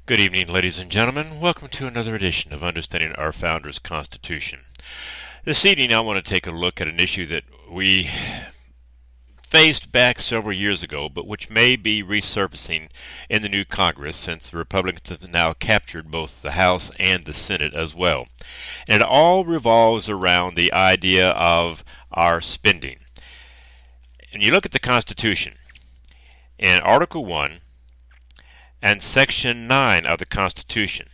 Good evening, ladies and gentlemen. Welcome to another edition of Understanding Our Founders' Constitution. This evening I want to take a look at an issue that we faced back several years ago, but which may be resurfacing in the new Congress since the Republicans have now captured both the House and the Senate as well. And it all revolves around the idea of our spending. And you look at the Constitution, in Article 1, and Section 9 of the Constitution.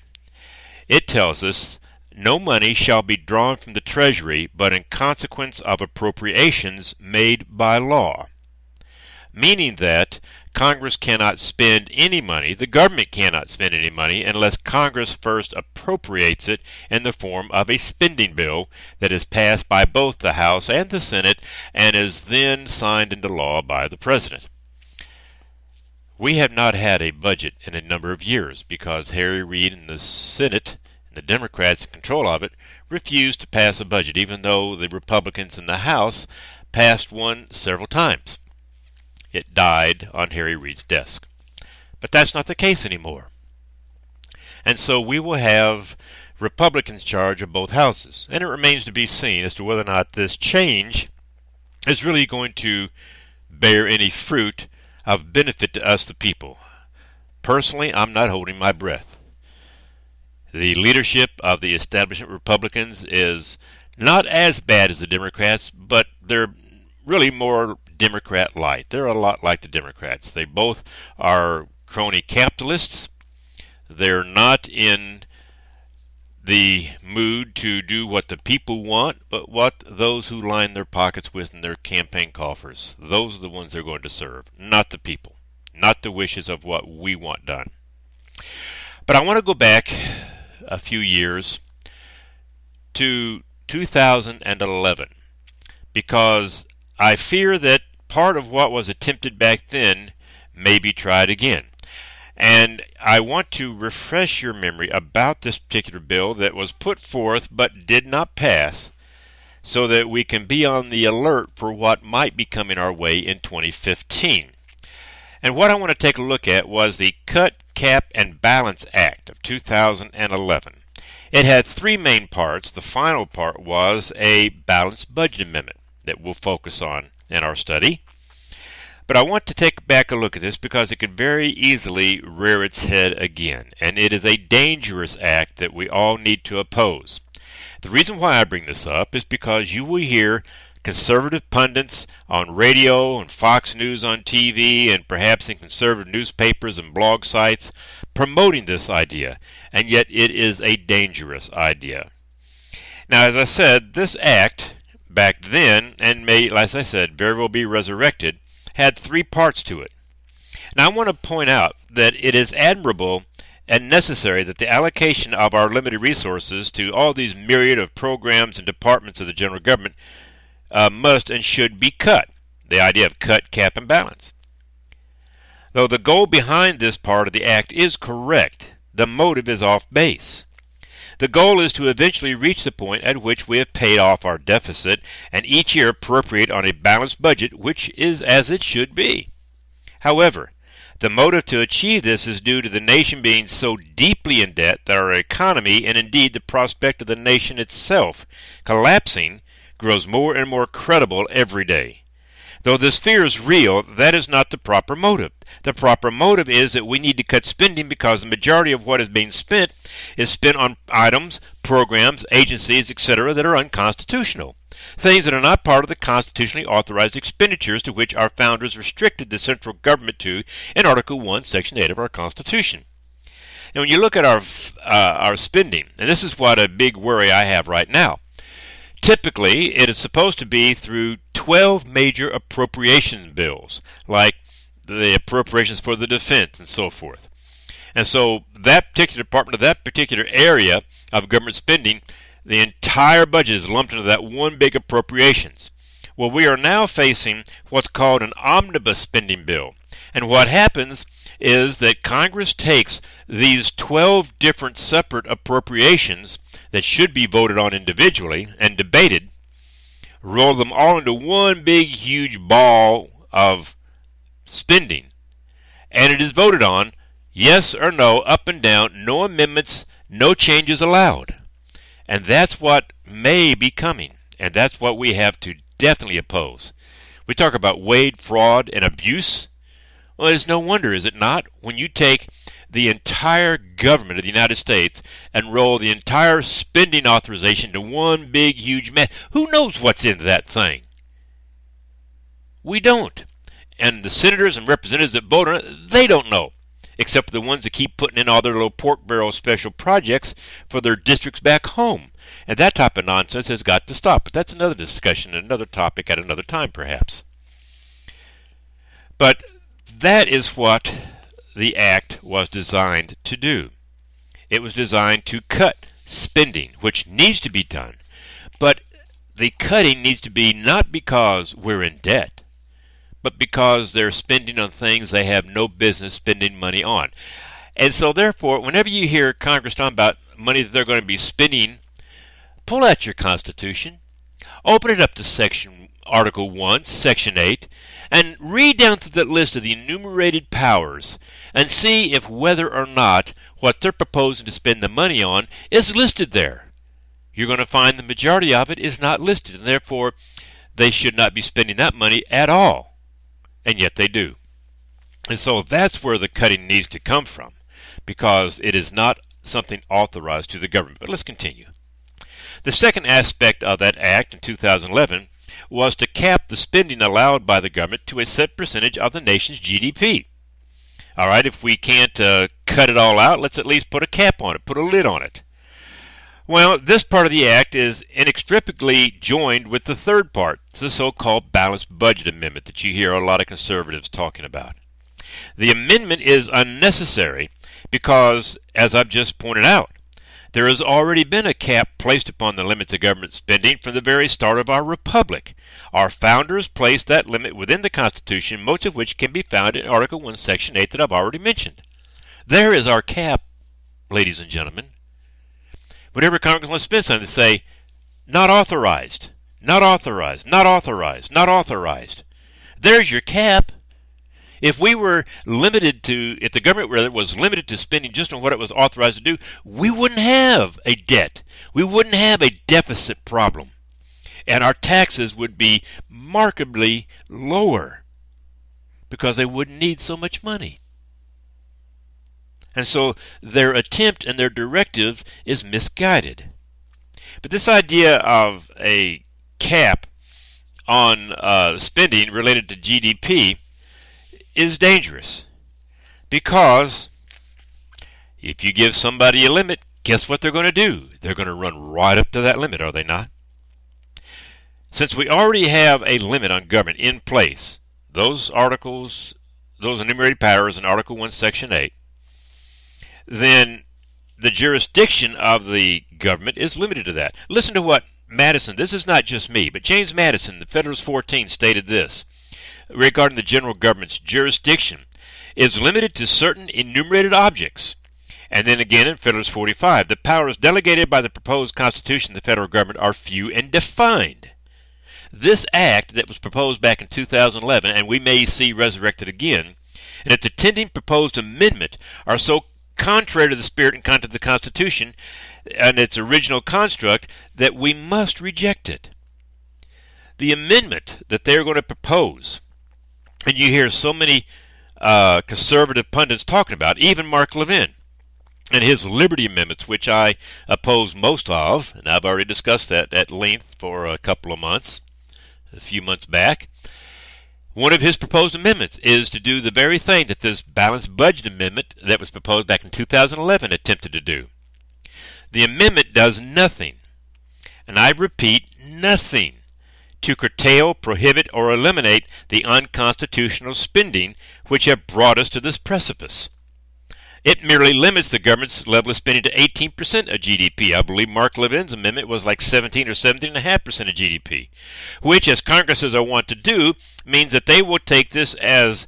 It tells us, no money shall be drawn from the Treasury but in consequence of appropriations made by law. Meaning that Congress cannot spend any money, the government cannot spend any money unless Congress first appropriates it in the form of a spending bill that is passed by both the House and the Senate and is then signed into law by the President. We have not had a budget in a number of years because Harry Reid and the Senate, and the Democrats in control of it, refused to pass a budget, even though the Republicans in the House passed one several times. It died on Harry Reid's desk. But that's not the case anymore. And so we will have Republicans in charge of both houses. And it remains to be seen as to whether or not this change is really going to bear any fruit of benefit to us, the people. Personally, I'm not holding my breath. The leadership of the establishment Republicans is not as bad as the Democrats, but they're really more Democrat-light. They're a lot like the Democrats. They both are crony capitalists. They're not in the mood to do what the people want, but what those who line their pockets with in their campaign coffers. Those are the ones they're going to serve, not the people, not the wishes of what we want done. But I want to go back a few years to 2011 because I fear that part of what was attempted back then may be tried again. And I want to refresh your memory about this particular bill that was put forth but did not pass so that we can be on the alert for what might be coming our way in 2015. And what I want to take a look at was the Cut, Cap, and Balance Act of 2011. It had three main parts. The final part was a balanced budget amendment that we'll focus on in our study. But I want to take back a look at this because it could very easily rear its head again, and it is a dangerous act that we all need to oppose. The reason why I bring this up is because you will hear conservative pundits on radio and Fox News on TV and perhaps in conservative newspapers and blog sites promoting this idea, and yet it is a dangerous idea. Now, as I said, this act back then, and may, as I said, very well be resurrected, had three parts to it. Now I want to point out that it is admirable and necessary that the allocation of our limited resources to all these myriad of programs and departments of the general government must and should be cut. The idea of cut, cap, and balance. Though the goal behind this part of the act is correct, the motive is off base. The goal is to eventually reach the point at which we have paid off our deficit and each year appropriate on a balanced budget, which is as it should be. However, the motive to achieve this is due to the nation being so deeply in debt that our economy, and indeed the prospect of the nation itself, collapsing, grows more and more credible every day. Though this fear is real, that is not the proper motive. The proper motive is that we need to cut spending because the majority of what is being spent is spent on items, programs, agencies, etc. that are unconstitutional. Things that are not part of the constitutionally authorized expenditures to which our founders restricted the central government to in Article 1, Section 8 of our Constitution. Now, when you look at our spending, and this is what a big worry I have right now, typically, it is supposed to be through 12 major appropriation bills, like the appropriations for the defense and so forth. And so that particular department of that particular area of government spending, the entire budget is lumped into that one big appropriations. Well, we are now facing what's called an omnibus spending bill. And what happens is that Congress takes these 12 different separate appropriations that should be voted on individually and debated, roll them all into one big huge ball of spending, and it is voted on Yes or no, up and down, no amendments, no changes allowed. And that's what may be coming, and that's what we have to definitely oppose. We talk about Wade, fraud, and abuse. Well, it's no wonder, is it not, when you take the entire government of the United States and roll the entire spending authorization to one big, huge mess. Who knows what's in that thing? We don't. And the senators and representatives that vote on it, they don't know, except for the ones that keep putting in all their little pork barrel special projects for their districts back home. And that type of nonsense has got to stop. But that's another discussion, another topic at another time, perhaps. But that is what the act was designed to do. It was designed to cut spending, which needs to be done. But the cutting needs to be not because we're in debt, but because they're spending on things they have no business spending money on. And so therefore, whenever you hear Congress talking about money that they're going to be spending, pull out your Constitution, open it up to Article 1, Section 8, and read down through that list of the enumerated powers and see if whether or not what they're proposing to spend the money on is listed there. You're going to find the majority of it is not listed, and therefore they should not be spending that money at all. And yet they do. And so that's where the cutting needs to come from, because it is not something authorized to the government. But let's continue. The second aspect of that act in 2011 was to cap the spending allowed by the government to a set percentage of the nation's GDP. All right, if we can't cut it all out, let's at least put a cap on it, put a lid on it. Well, this part of the act is inextricably joined with the third part, the so-called balanced budget amendment that you hear a lot of conservatives talking about. The amendment is unnecessary because, as I've just pointed out, there has already been a cap placed upon the limits of government spending from the very start of our republic. Our founders placed that limit within the Constitution, most of which can be found in Article 1, Section 8 that I've already mentioned. There is our cap, ladies and gentlemen. Whenever Congress wants to spend something, they say, not authorized, not authorized, not authorized, not authorized. There's your cap. If the government was limited to spending just on what it was authorized to do, we wouldn't have a debt. We wouldn't have a deficit problem. And our taxes would be markedly lower because they wouldn't need so much money. And so their attempt and their directive is misguided. But this idea of a cap on spending related to GDP is dangerous, because if you give somebody a limit, guess what they're going to do? They're going to run right up to that limit, are they not? Since we already have a limit on government in place, those articles, those enumerated powers in Article 1, Section 8, then the jurisdiction of the government is limited to that. Listen to what Madison, this is not just me, but James Madison, the Federalist 14, stated this regarding the general government's jurisdiction is limited to certain enumerated objects. And then again in Federalist 45, the powers delegated by the proposed Constitution of the federal government are few and defined. This act that was proposed back in 2011, and we may see resurrected again, and its attending proposed amendment are so contrary to the spirit and content of the Constitution and its original construct that we must reject it. The amendment that they're going to propose, and you hear so many conservative pundits talking about, even Mark Levin and his Liberty Amendments, which I oppose most of, and I've already discussed that at length for a couple of months, a few months back. One of his proposed amendments is to do the very thing that this balanced budget amendment that was proposed back in 2011 attempted to do. The amendment does nothing, and I repeat, nothing, to curtail, prohibit, or eliminate the unconstitutional spending which have brought us to this precipice. It merely limits the government's level of spending to 18% of GDP. I believe Mark Levin's amendment was like 17 or 17.5% of GDP, which, as Congresses are wont to do, means that they will take this as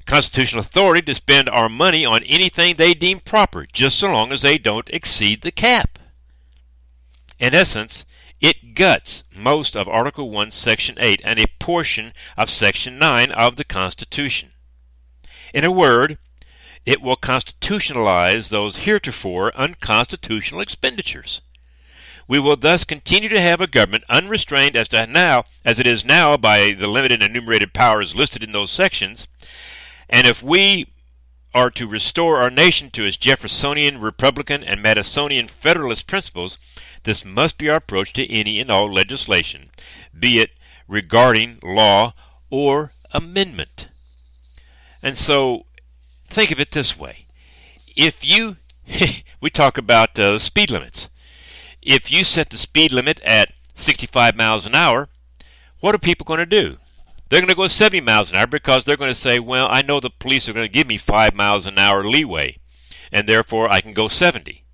constitutional authority to spend our money on anything they deem proper, just so long as they don't exceed the cap. In essence, it guts most of Article 1, Section 8, and a portion of Section 9 of the Constitution. In a word, it will constitutionalize those heretofore unconstitutional expenditures. We will thus continue to have a government unrestrained as it is now by the limited and enumerated powers listed in those sections. And if we are to restore our nation to its Jeffersonian, Republican, and Madisonian Federalist principles, this must be our approach to any and all legislation, be it regarding law or amendment. And so, think of it this way. If you, we talk about speed limits. If you set the speed limit at 65 miles an hour, what are people going to do? They're going to go 70 miles an hour because they're going to say, well, I know the police are going to give me 5 miles an hour leeway, and therefore I can go 70.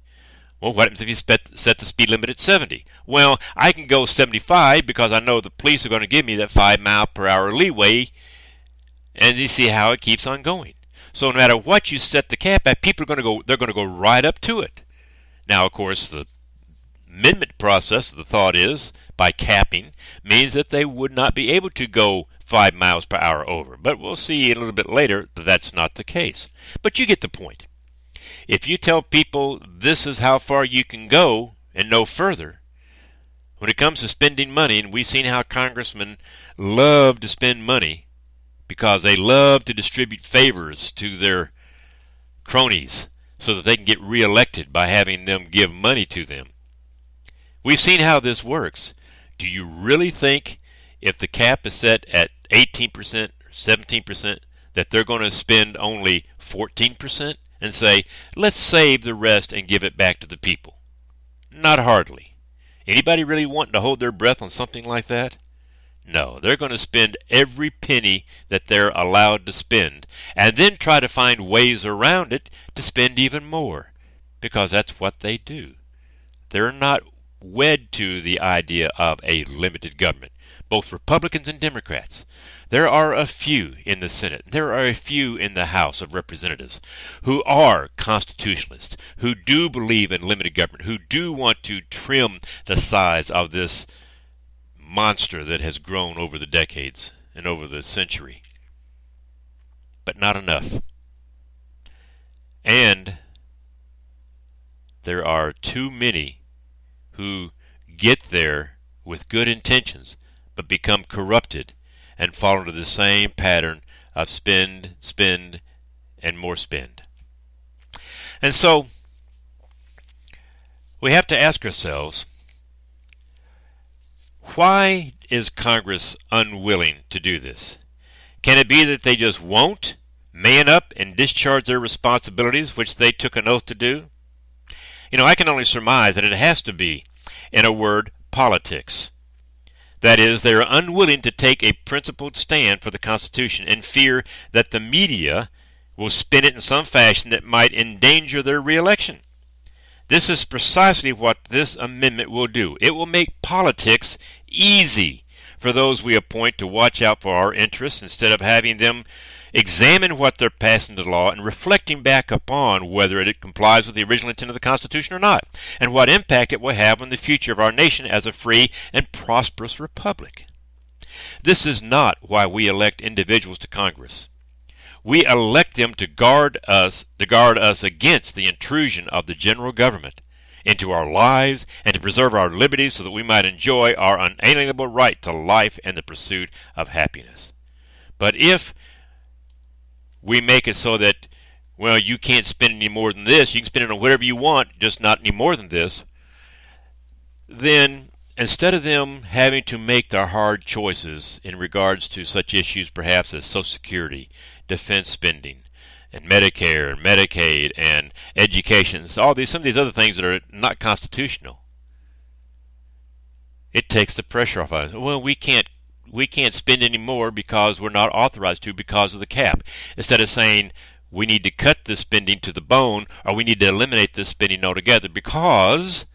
Well, what happens if you set the speed limit at 70? Well, I can go 75 because I know the police are going to give me that 5 mile per hour leeway, and you see how it keeps on going. So no matter what you set the cap at, people are going to go right up to it. Now, of course, the amendment process, the thought is, by capping, means that they would not be able to go 5 miles per hour over. But we'll see a little bit later that that's not the case. But you get the point. If you tell people this is how far you can go and no further, when it comes to spending money, and we've seen how congressmen love to spend money because they love to distribute favors to their cronies so that they can get reelected by having them give money to them. We've seen how this works. Do you really think if the cap is set at 18% or 17% that they're going to spend only 14% and say, let's save the rest and give it back to the people? Not hardly. Anybody really wanting to hold their breath on something like that? No, they're going to spend every penny that they're allowed to spend and then try to find ways around it to spend even more, because that's what they do. They're not wed to the idea of a limited government, both Republicans and Democrats. There are a few in the Senate, there are a few in the House of Representatives who are constitutionalists, who do believe in limited government, who do want to trim the size of this monster that has grown over the decades and over the century. But not enough. And there are too many who get there with good intentions but become corrupted and fall into the same pattern of spend, spend, and more spend. And so we have to ask ourselves, why is Congress unwilling to do this? Can it be that they just won't man up and discharge their responsibilities, which they took an oath to do? I can only surmise that it has to be, in a word, politics. That is, they are unwilling to take a principled stand for the Constitution in fear that the media will spin it in some fashion that might endanger their reelection. This is precisely what this amendment will do. It will make politics easy for those we appoint to watch out for our interests instead of having them examine what they're passing to law and reflecting back upon whether it complies with the original intent of the Constitution or not, and what impact it will have on the future of our nation as a free and prosperous republic. This is not why we elect individuals to Congress. We elect them to guard us against the intrusion of the general government into our lives and to preserve our liberties so that we might enjoy our unalienable right to life and the pursuit of happiness. But if we make it so that, well, you can't spend any more than this, you can spend it on whatever you want, just not any more than this, then instead of them having to make their hard choices in regards to such issues perhaps as Social Security, defense spending, and Medicare, and Medicaid, and education, some of these other things that are not constitutional, it takes the pressure off us. Well, we can't spend any more because we're not authorized to because of the cap. Instead of saying we need to cut this spending to the bone or we need to eliminate this spending altogether because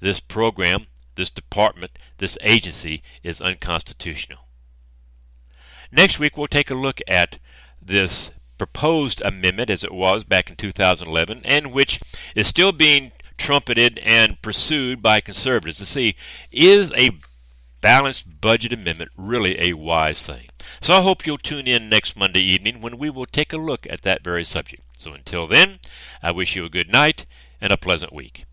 this program, this department, this agency is unconstitutional. Next week we'll take a look at this proposed amendment as it was back in 2011 and which is still being trumpeted and pursued by conservatives to see, is a balanced budget amendment really a wise thing? So I hope you'll tune in next Monday evening when we will take a look at that very subject. So until then, I wish you a good night and a pleasant week.